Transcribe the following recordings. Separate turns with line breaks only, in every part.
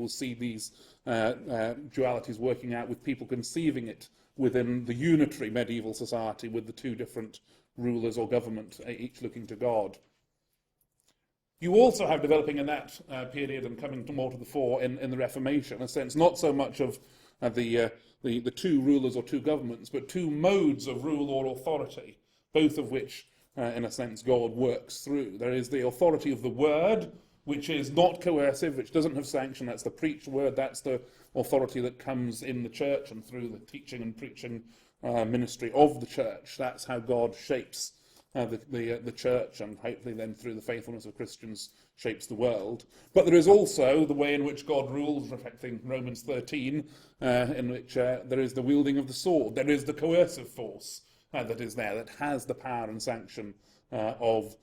will see these dualities working out with people conceiving it within the unitary medieval society with the two different rulers or government, each looking to God. You also have developing in that period and coming more to the fore in the Reformation, a sense not so much of the two rulers or two governments, but two modes of rule or authority, both of which, in a sense, God works through. There is the authority of the word, which is not coercive, which doesn't have sanction. That's the preached word. That's the authority that comes in the church and through the teaching and preaching ministry of the church. That's how God shapes the church, and hopefully then through the faithfulness of Christians shapes the world. But there is also the way in which God rules, reflecting Romans 13, in which there is the wielding of the sword. There is the coercive force that is there, that has the power and sanction of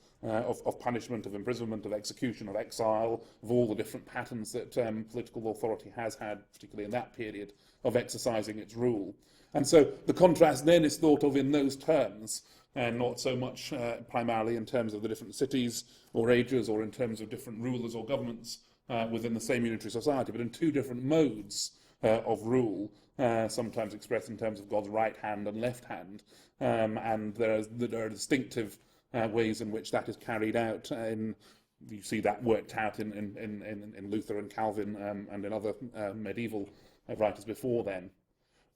punishment, of imprisonment, of execution, of exile, of all the different patterns that political authority has had, particularly in that period, of exercising its rule. And so the contrast then is thought of in those terms, and not so much primarily in terms of the different cities or ages or in terms of different rulers or governments within the same unitary society, but in two different modes of rule, sometimes expressed in terms of God's right hand and left hand. And there are distinctive ways in which that is carried out. You see that worked out in Luther and Calvin and in other medieval writers before then.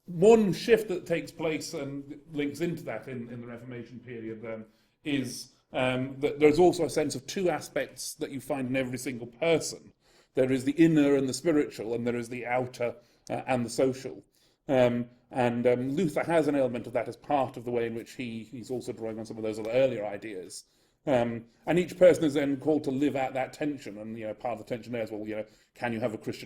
One shift that takes place and links into that in the Reformation period is that there's also a sense of two aspects that you find in every single person. There is the inner and the spiritual, and there is the outer and the social. And Luther has an element of that as part of the way in which he's also drawing on some of those other earlier ideas. And each person is then called to live out that tension. And part of the tension there is, well, can you have a Christian